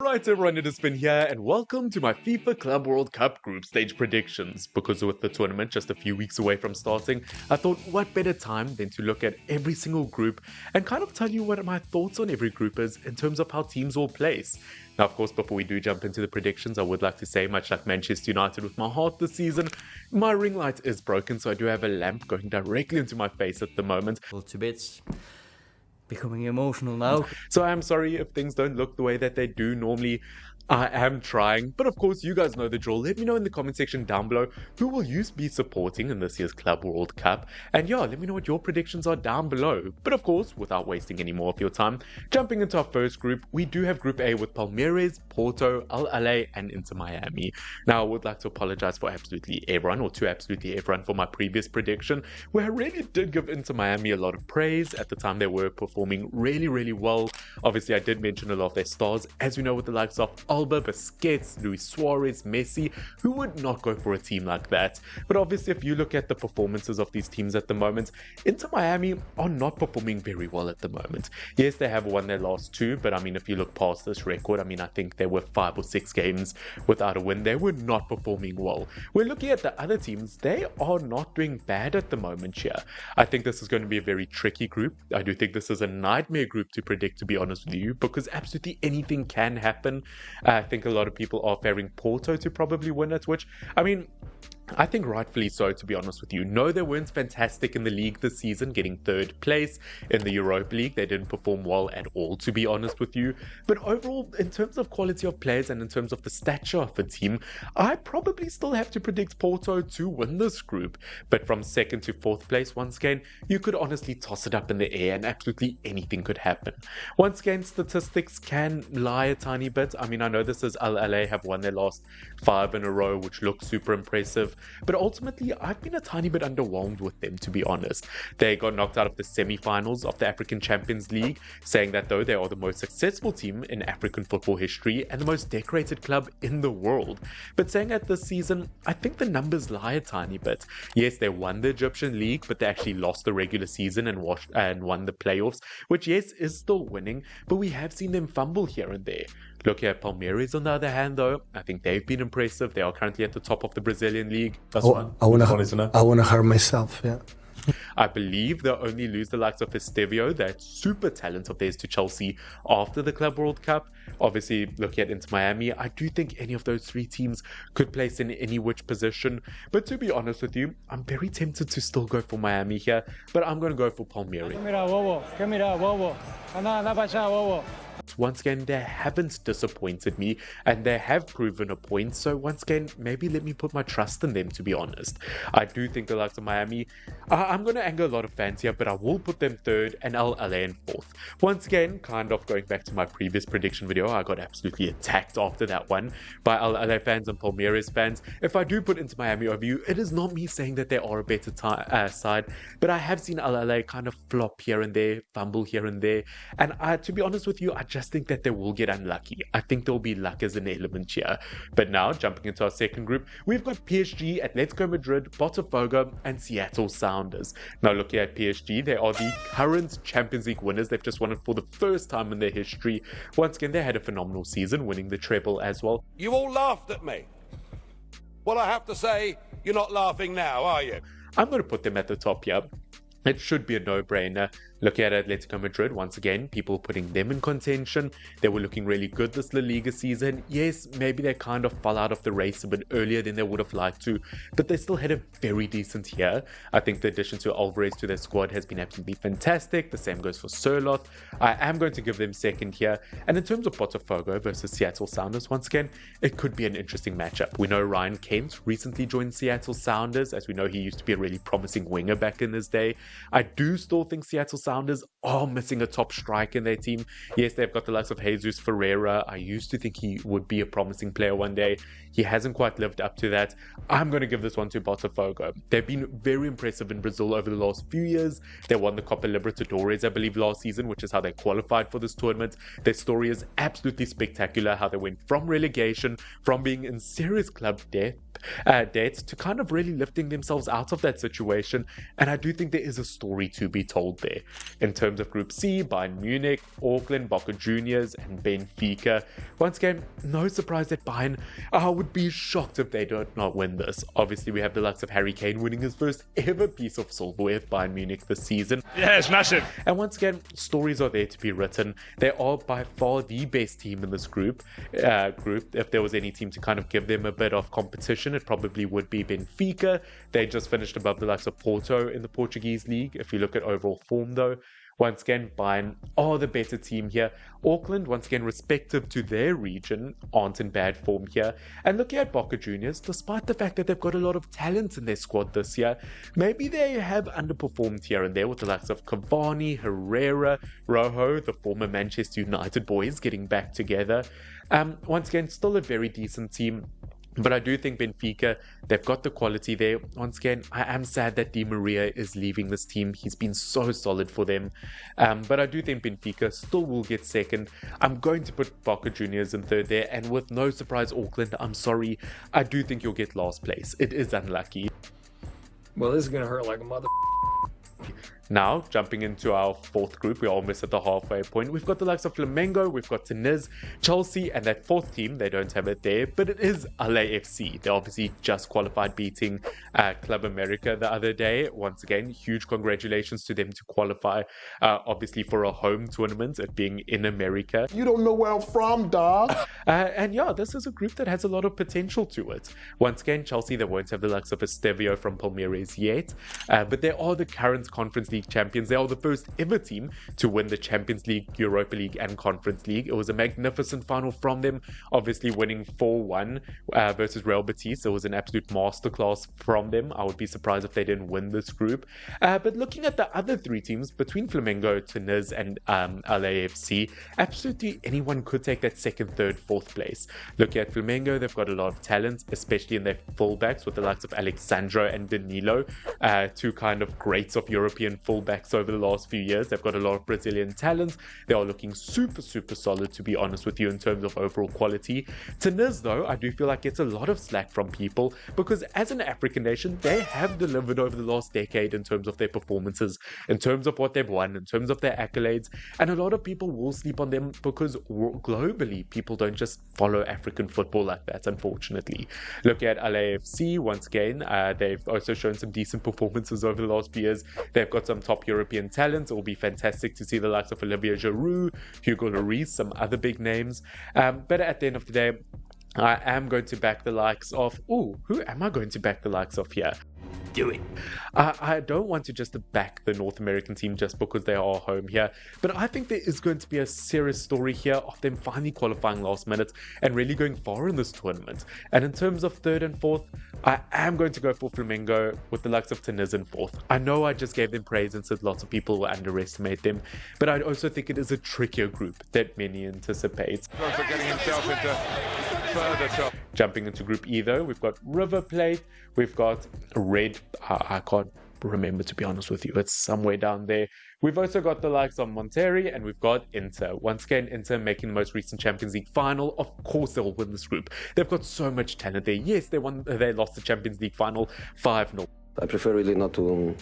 Alright everyone, it has been here and welcome to my FIFA Club World Cup group stage predictions. Because with the tournament just a few weeks away from starting, I thought what better time than to look at every single group and kind of tell you what my thoughts on every group is in terms of how teams will place. Now of course, before we do jump into the predictions, I would like to say, much like Manchester United with my heart this season, my ring light is broken, so I do have a lamp going directly into my face at the moment. Well, it's a bit becoming emotional now. So I am sorry if things don't look the way that they do normally. I am trying, but of course you guys know the drill. Let me know in the comment section down below who will you be supporting in this year's Club World Cup, and yeah, let me know what your predictions are down below. But of course, without wasting any more of your time, jumping into our first group, we do have Group A with Palmeiras, Porto, Al Ahly and Inter Miami. Now I would like to apologize for absolutely everyone, or to absolutely everyone, for my previous prediction, where I really did give Inter Miami a lot of praise. At the time they were performing really well. Obviously I did mention a lot of their stars, as we know, with the likes of Alba, Busquets, Luis Suarez, Messi. Who would not go for a team like that? But obviously if you look at the performances of these teams at the moment, Inter Miami are not performing very well at the moment. Yes, they have won their last two, but I mean, if you look past this record, I mean, I think they were 5 or 6 games without a win. They were not performing well. We're looking at the other teams. They are not doing bad at the moment here. I think this is going to be a very tricky group. I do think this is a nightmare group to predict, to be honest with you, because absolutely anything can happen. I think a lot of people are favoring Porto to probably win it, which, I mean, I think rightfully so, to be honest with you. No, they weren't fantastic in the league this season, getting 3rd place in the Europa League. They didn't perform well at all, to be honest with you. But overall, in terms of quality of players and in terms of the stature of the team, I probably still have to predict Porto to win this group. But from 2nd to 4th place, once again, you could honestly toss it up in the air and absolutely anything could happen. Once again, statistics can lie a tiny bit. I mean, I know this is Al Ahly have won their last 5 in a row, which looks super impressive. But ultimately, I've been a tiny bit underwhelmed with them, to be honest. They got knocked out of the semi-finals of the African Champions League, saying that though they are the most successful team in African football history and the most decorated club in the world. But saying that this season, I think the numbers lie a tiny bit. Yes, they won the Egyptian League, but they actually lost the regular season and won the playoffs, which yes, is still winning, but we have seen them fumble here and there. Looking at Palmeiras, on the other hand, though, I think they've been impressive. They are currently at the top of the Brazilian league. That's fine. I want to hurt myself, yeah. I believe they'll only lose the likes of Estevio, that super talent of theirs, to Chelsea after the Club World Cup. Obviously, looking at Inter Miami, I do think any of those 3 teams could place in any which position. But to be honest with you, I'm very tempted to still go for Miami here, but I'm going to go for Palmeiras. Once again, they haven't disappointed me and they have proven a point, so once again, maybe let me put my trust in them, to be honest. I do think the likes of Miami, I'm going to anger a lot of fans here, but I will put them 3rd and Al Ahly in 4th. Once again, kind of going back to my previous prediction video, I got absolutely attacked after that one by Al Ahly fans and Palmeiras fans. If I do put Inter Miami over you, it is not me saying that they are a better side, but I have seen Al Ahly kind of flop here and there, fumble here and there, and to be honest with you, I just think that they will get unlucky. I think there will be luck as an element here. But now, jumping into our second group, we've got PSG, Atletico Madrid, Botafogo, and Seattle Sounders. Now, looking at PSG, they are the current Champions League winners. They've just won it for the first time in their history. Once again, they had a phenomenal season, winning the treble as well. You all laughed at me. Well, I have to say, you're not laughing now, are you? I'm going to put them at the top here. It should be a no-brainer. Looking at Atletico Madrid, once again, people putting them in contention. They were looking really good this La Liga season. Yes, maybe they kind of fell out of the race a bit earlier than they would have liked to, but they still had a very decent year. I think the addition to Alvarez to their squad has been absolutely fantastic. The same goes for Sørloth. I am going to give them 2nd here. And in terms of Botafogo versus Seattle Sounders, once again, it could be an interesting matchup. We know Ryan Kent recently joined Seattle Sounders. As we know, he used to be a really promising winger back in his day. I do still think Seattle Sounders are missing a top striker in their team. Yes, they've got the likes of Jesus Ferreira. I used to think he would be a promising player one day. He hasn't quite lived up to that. I'm going to give this one to Botafogo. They've been very impressive in Brazil over the last few years. They won the Copa Libertadores, I believe, last season, which is how they qualified for this tournament. Their story is absolutely spectacular, how they went from relegation, from being in serious club debt, debt to kind of really lifting themselves out of that situation. And I do think there is a story to be told there. In terms of Group C, Bayern Munich, Auckland, Boca Juniors, and Benfica. Once again, no surprise that Bayern, I would be shocked if they do not win this. Obviously, we have the likes of Harry Kane winning his first ever piece of silverware at Bayern Munich this season. Yeah, it's massive. And once again, stories are there to be written. They are by far the best team in this group. If there was any team to kind of give them a bit of competition, it probably would be Benfica. They just finished above the likes of Porto in the Portuguese league. If you look at overall form though, once again, Bayern are the better team here. Auckland, once again, respective to their region, aren't in bad form here. And looking at Boca Juniors, despite the fact that they've got a lot of talent in their squad this year, maybe they have underperformed here and there with the likes of Cavani, Herrera, Rojo, the former Manchester United boys getting back together. Once again, still a very decent team. But I do think Benfica, they've got the quality there. Once again, I am sad that Di Maria is leaving this team. He's been so solid for them. But I do think Benfica still will get second. I'm going to put Boca Juniors in third there. And with no surprise, Auckland, I'm sorry, I do think you'll get last place. It is unlucky. Well, this is going to hurt like a mother. Now, jumping into our fourth group, we're almost at the halfway point. We've got the likes of Flamengo, we've got Tunis, Chelsea, and that fourth team, they don't have it there, but it is LAFC. They obviously just qualified, beating Club America the other day. Once again, huge congratulations to them to qualify, obviously for a home tournament, it being in America. You don't know where I'm from, dog. And yeah, this is a group that has a lot of potential to it. Once again, Chelsea, they won't have the likes of Estevao from Palmeiras yet, but they are the current Conference League champions. They are the first ever team to win the Champions League, Europa League, and Conference League. It was a magnificent final from them, obviously winning 4-1 versus Real Betis. It was an absolute masterclass from them. I would be surprised if they didn't win this group. But looking at the other three teams, between Flamengo, Tunis, and LAFC, absolutely anyone could take that second, third, fourth place. Looking at Flamengo, they've got a lot of talent, especially in their fullbacks with the likes of Alexandro and Danilo, two kind of greats of European fullbacks over the last few years. They've got a lot of Brazilian talent. They are looking super solid, to be honest with you, in terms of overall quality. Tunis, though, I do feel like gets a lot of slack from people because as an African nation, they have delivered over the last decade in terms of their performances, in terms of what they've won, in terms of their accolades, and a lot of people will sleep on them because globally, people don't just follow African football like that, unfortunately. Look at LAFC, once again, they've also shown some decent performances over the last few years. They've got some top European talent. It will be fantastic to see the likes of Olivier Giroud, Hugo Lloris, some other big names. But at the end of the day, I am going to back the likes of... who am I going to back the likes of here? Do it. I don't want to just back the North American team just because they are home here, but I think there is going to be a serious story here of them finally qualifying last minute and really going far in this tournament. And in terms of third and fourth, I am going to go for Flamengo with the likes of Tunis in fourth. I know I just gave them praise and said lots of people will underestimate them, but I also think it is a trickier group that many anticipate. For getting himself into further trouble. Jumping into Group E though, we've got River Plate, we've got Red, I can't remember, to be honest with you, it's somewhere down there. We've also got the likes of Monterrey, and we've got Inter. Once again, Inter making the most recent Champions League final. Of course they'll win this group. They've got so much talent there. Yes, they lost the Champions League final 5-0. I prefer really not to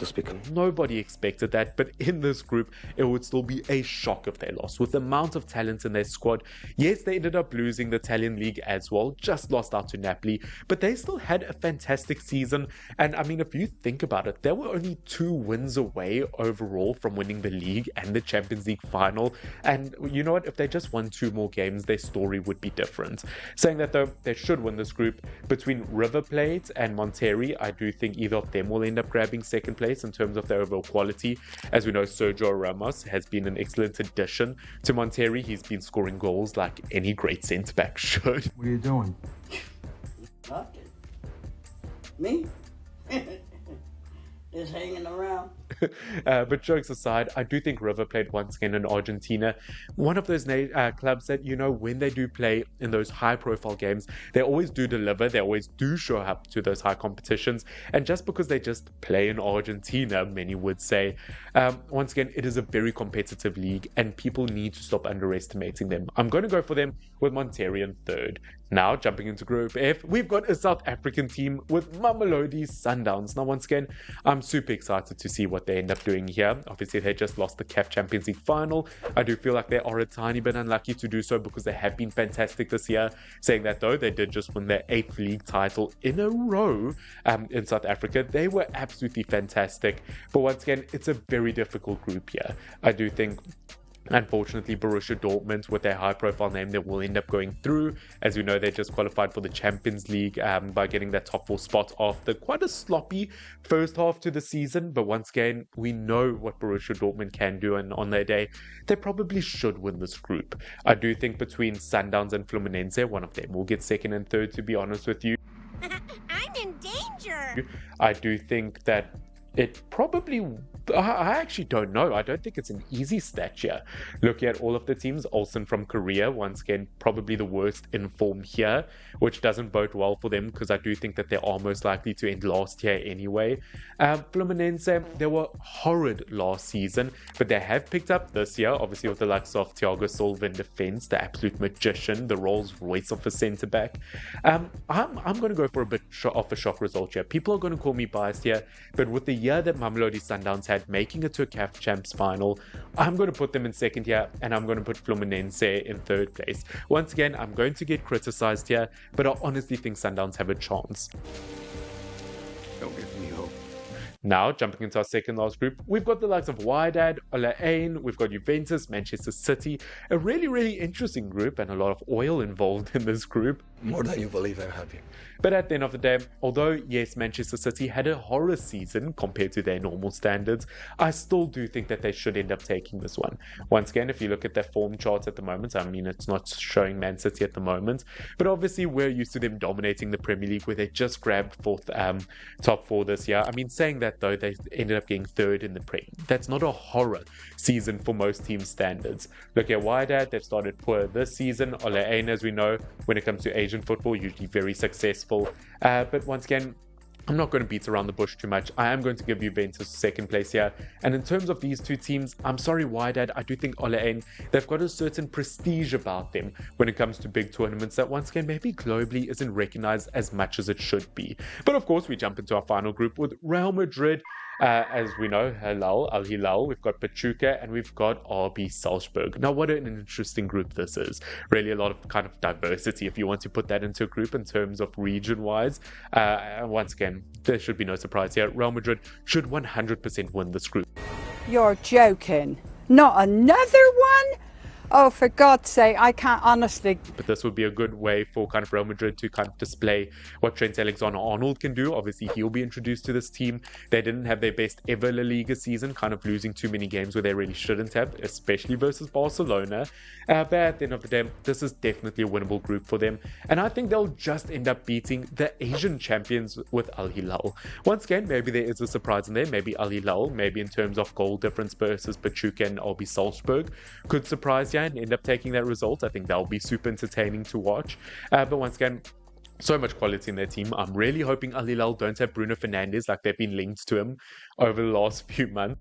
speak. Nobody expected that, but in this group, it would still be a shock if they lost. With the amount of talent in their squad, yes, they ended up losing the Italian league as well, just lost out to Napoli, but they still had a fantastic season. And I mean, if you think about it, they were only 2 wins away overall from winning the league and the Champions League final. And you know what? If they just won 2 more games, their story would be different. Saying that though, they should win this group. Between River Plate and Monterrey, I do think either of them will end up grabbing second place in terms of their overall quality. As we know, Sergio Ramos has been an excellent addition to Monterrey. He's been scoring goals like any great centre-back should. What are you doing? Nothing. Me? Just hanging around. But jokes aside, I do think River played once again in Argentina. One of those clubs that, when they do play in those high-profile games, they always do deliver. They always do show up to those high competitions. And just because they just play in Argentina, many would say, once again, it is a very competitive league, and people need to stop underestimating them. I'm going to go for them with Monterrey in third. Now, jumping into Group F, we've got a South African team with Mamelodi Sundowns. Now, once again, I'm super excited to see what they end up doing here. Obviously, they just lost the CAF Champions League final. I do feel like they are a tiny bit unlucky to do so because they have been fantastic this year. Saying that, though, they did just win their 8th league title in a row in South Africa. They were absolutely fantastic. But once again, it's a very difficult group here. I do think, unfortunately, Borussia Dortmund, with their high-profile name, they will end up going through. As we know, they just qualified for the Champions League by getting that top 4 spot after quite a sloppy first half to the season. But once again, we know what Borussia Dortmund can do, and on their day, they probably should win this group. I do think between Sundowns and Fluminense, one of them will get second and third, to be honest with you. I'm in danger. I do think that it probably, I actually don't know. I don't think it's an easy stat here. Looking at all of the teams, Olsen from Korea, once again, probably the worst in form here, which doesn't bode well for them because I do think that they are most likely to end last year anyway. Fluminense, they were horrid last season, but they have picked up this year, obviously with the likes of Thiago Silva in defense, the absolute magician, the Rolls Royce of a centre back. I'm going to go for a bit of a shock result here. People are going to call me biased here, but with the year that Mamelodi Sundowns had, making it to a CAF Champs final, I'm going to put them in second here, and I'm going to put Fluminense in third place. Once again, I'm going to get criticized here, but I honestly think Sundowns have a chance. Don't give me hope. Now, jumping into our second last group, we've got the likes of Wydad, Al Ain, we've got Juventus, Manchester City, a really, really interesting group and a lot of oil involved in this group. More than you believe, I'm happy. But at the end of the day, although, yes, Manchester City had a horror season compared to their normal standards, I still do think that they should end up taking this one. Once again, if you look at their form charts at the moment, I mean, it's not showing Man City at the moment, but obviously we're used to them dominating the Premier League where they just grabbed top 4 this year. I mean, saying that though, they ended up getting third in the Prem. That's not a horror season for most team standards. Look at Wydad, they've started poor this season. Al Ain, as we know, when it comes to Asian football, usually very successful. But once again, I'm not going to beat around the bush too much. I am going to give Juventus second place here. And in terms of these two teams, I'm sorry, Wydad, I do think Al Ain, they've got a certain prestige about them when it comes to big tournaments that once again maybe globally isn't recognized as much as it should be. But of course, we jump into our final group with Real Madrid. As we know, Al Hilal, we've got Pachuca, and we've got RB Salzburg. Now, what an interesting group this is. Really a lot of kind of diversity, if you want to put that into a group in terms of region-wise. Once again, there should be no surprise here. Real Madrid should 100% win this group. You're joking. Not another one? Oh, for God's sake, I can't honestly. But this would be a good way for kind of Real Madrid to kind of display what Trent Alexander-Arnold can do. Obviously, he'll be introduced to this team. They didn't have their best ever La Liga season, kind of losing too many games where they really shouldn't have, especially versus Barcelona. But at the end of the day, this is definitely a winnable group for them. And I think they'll just end up beating the Asian champions with Al Hilal. Once again, maybe there is a surprise in there. Maybe Al Hilal, maybe in terms of goal difference versus Pachuca and RB Salzburg, could surprise you and end up taking that result. I think that'll be super entertaining to watch. But once again, so much quality in their team. I'm really hoping Al Hilal don't have Bruno Fernandes like they've been linked to him over the last few months.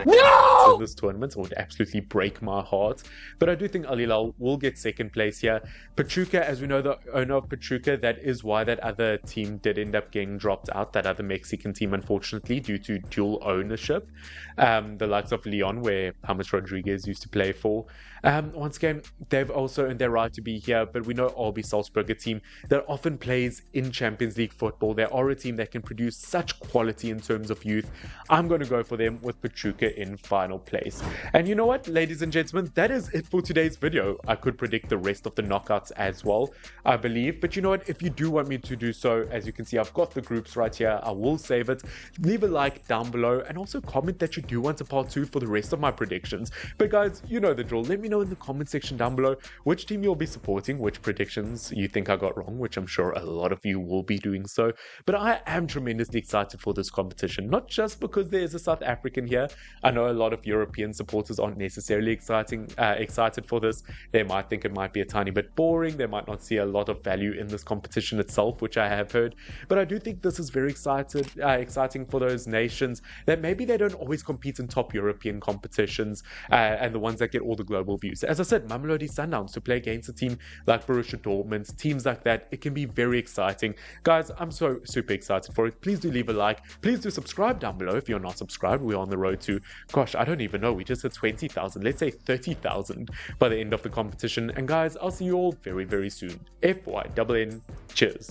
No! In this tournament, it would absolutely break my heart. But I do think Al Hilal will get second place here. Pachuca, as we know, the owner of Pachuca, that is why that other team did end up getting dropped out, that other Mexican team, unfortunately, due to dual ownership. The likes of Leon, where James Rodriguez used to play for. Once again, they've also earned their right to be here, but we know RB Salzburg, a team that often plays in Champions League football. They are a team that can produce such quality in terms of youth. I'm going to go for them with Pachuca in final final place. And you know what, ladies and gentlemen, that is it for today's video. I could predict the rest of the knockouts as well, I believe. But you know what, if you do want me to do so, as you can see, I've got the groups right here. I will save it. Leave a like down below and also comment that you do want a part 2 for the rest of my predictions. But guys, you know the drill. Let me know in the comment section down below which team you'll be supporting, which predictions you think I got wrong, which I'm sure a lot of you will be doing so. But I am tremendously excited for this competition, not just because there's a South African here. I know a lot of European supporters aren't necessarily excited for this. They might think it might be a tiny bit boring. They might not see a lot of value in this competition itself, which I have heard. But I do think this is very exciting for those nations that maybe they don't always compete in top European competitions and the ones that get all the global views. As I said, Mamelodi Sundowns, to play against a team like Borussia Dortmund, teams like that, it can be very exciting. Guys, I'm so super excited for it. Please do leave a like. Please do subscribe down below if you're not subscribed. We're on the road to, gosh, I don't even know. We just hit 20,000. Let's say 30,000 by the end of the competition. And guys, I'll see you all very, very soon. FYNN. Cheers.